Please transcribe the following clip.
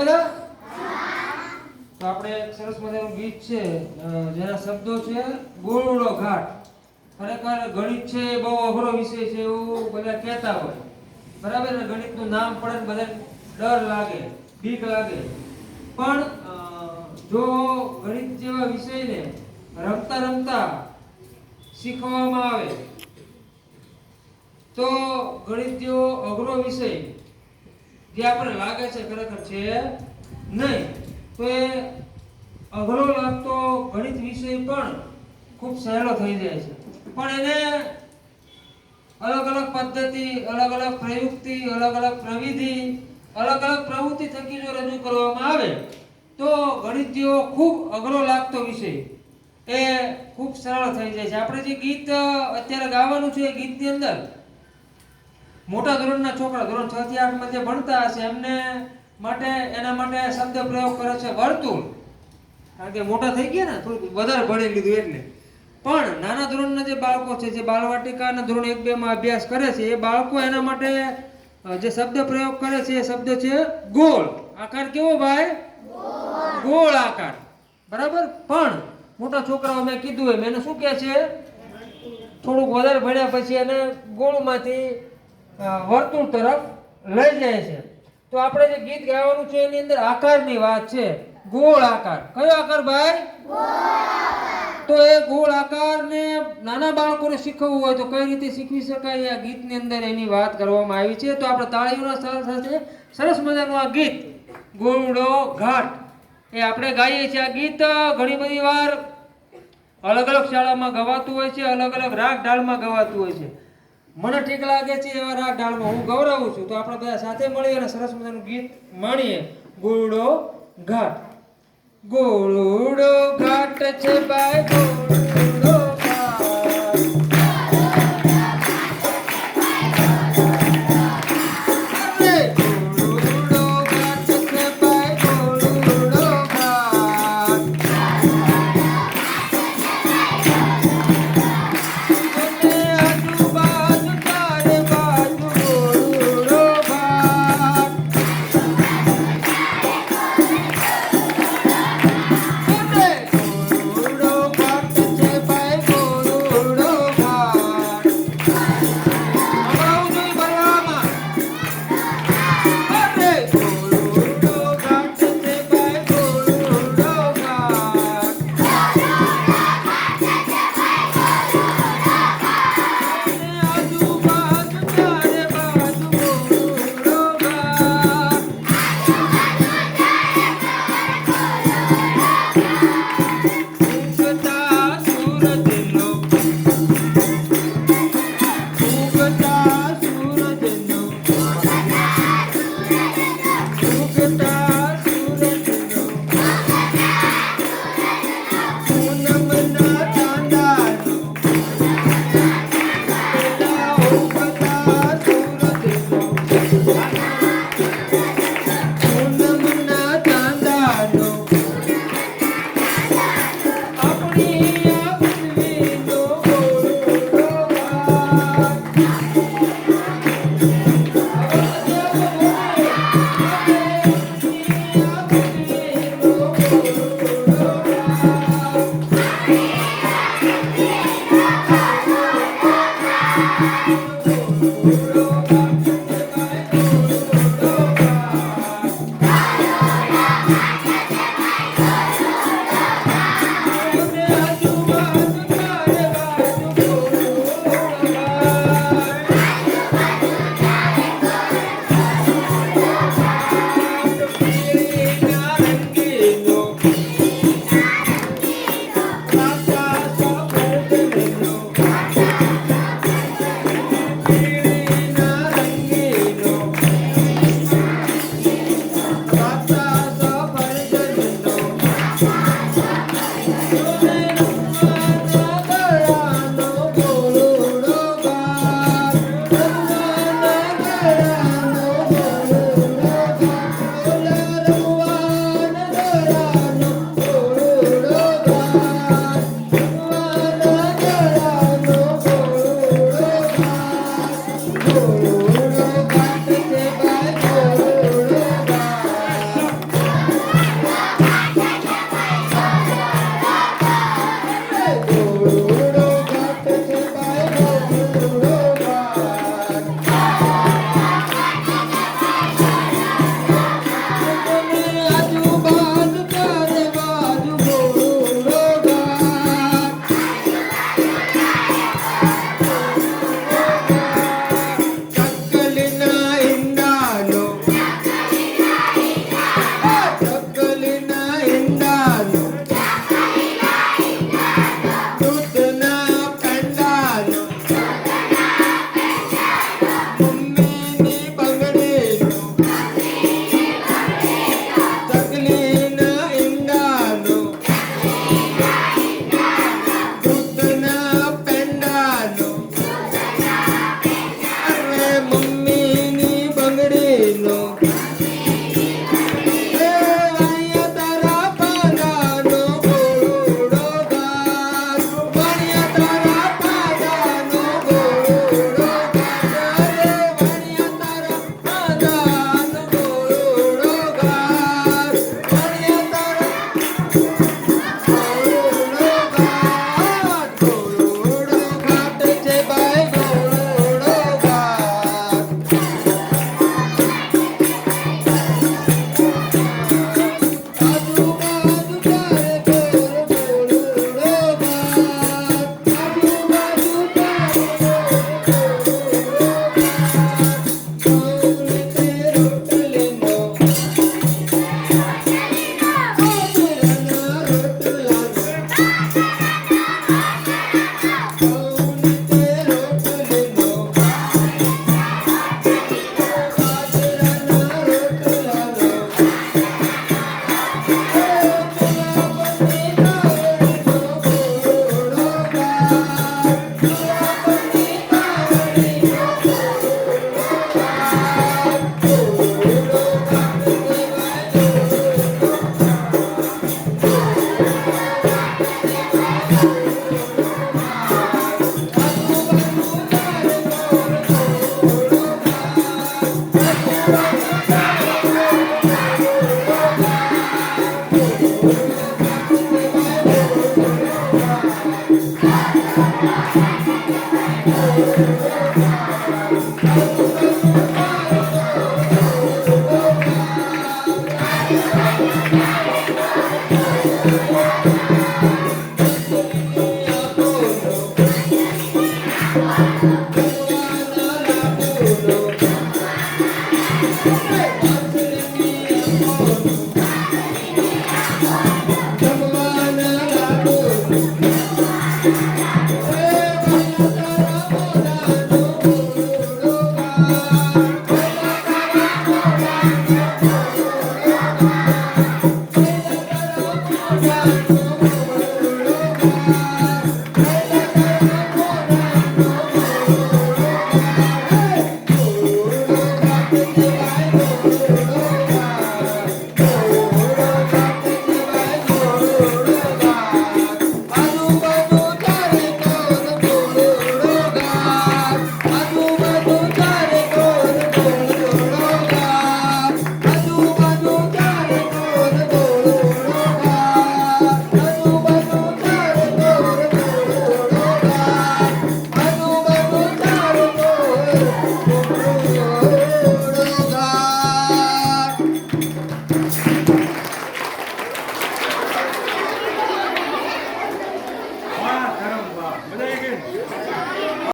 બધા? તો આપણે એક સરસ મજાનું ગીત છે જેના શબ્દો છે ગોળડો ઘાટ. ખરેખર ગણિત છે બહુ અઘરો વિષય છે એવું બધા કહેતા હોય, બરાબર ને? ગણિતનું નામ પડે ને બધાને ડર લાગે, બીક લાગે. પણ જો ગણિત જેવા વિષયને રમતા રમતા શીખવામાં આવે તો ગણિત જેવો અઘરો વિષય જે આપણે લાગે છે ખરેખર છે નહીં. તો એ અઘરો લાગતો ગણિત વિષય પણ ખૂબ સહેલો થઈ જાય છે. પણ એને અલગ અલગ પદ્ધતિ, અલગ અલગ પ્રયુક્તિ, અલગ અલગ પ્રવિધિ, અલગ અલગ પ્રવૃત્તિ થકી જો રજૂ કરવામાં આવે તો ગણિત જેવો ખૂબ અઘરો લાગતો વિષય એ ખૂબ સરળ થઈ જાય છે. આપણે જે ગીત અત્યારે ગાવાનું છે એ ગીતની અંદર મોટા ધોરણના છોકરા ધોરણ 6 થી 8 માં જે ભણતા હશે એમને માટે એના માટે શબ્દ પ્રયોગ કરે છે વર્તુળ. કારણ કે મોટા થઈ ગયા ને, થોડું વધારે ભણી લીધું એટલે. પણ નાના ધોરણના જે બાળકો છે, જે બાલવાટિકાના ધોરણ 1 2 માં અભ્યાસ કરે છે, એ બાળકો એના માટે જે શબ્દ પ્રયોગ કરે છે એ શબ્દ છે ગોળ. આકાર કેવો ભાઈ? ગોળ આકાર, બરાબર? પણ મોટા છોકરાઓ મેં કીધું એમ એને શું કહે છે? થોડુંક વધારે ભણ્યા પછી એને ગોળમાંથી વર્તુળ તરફ લઈ જાય છે. તો આપણે જે ગીત ગાવાનું છે એની અંદર આકારની વાત છે, ગોળ આકાર. કયો આકાર ભાઈ? તો એ ગોળ આકારને નાના બાળકોને શીખવવું હોય તો કઈ રીતે શીખવી શકાય આ ગીતની અંદર એની વાત કરવામાં આવી છે. તો આપણે તાળીઓના સાથે સરસ મજાનું આ ગીત ગોળડો ઘાટ એ આપણે ગાઈએ છીએ. આ ગીત ઘણી બધી વાર અલગ અલગ શાળામાં ગવાતું હોય છે, અલગ અલગ રાગ ઢાળમાં ગવાતું હોય છે. મને ઠીક લાગે છે એવા રાગ ઢાળમાં હું ગૌરવું છું. તો આપણે બધા સાથે મળી અને સરસ મજાનું ગીત માણીએ. ગોળડો ઘાટ. ગોળડો ઘાટ છે ભાઈ ગોળડો Thank you.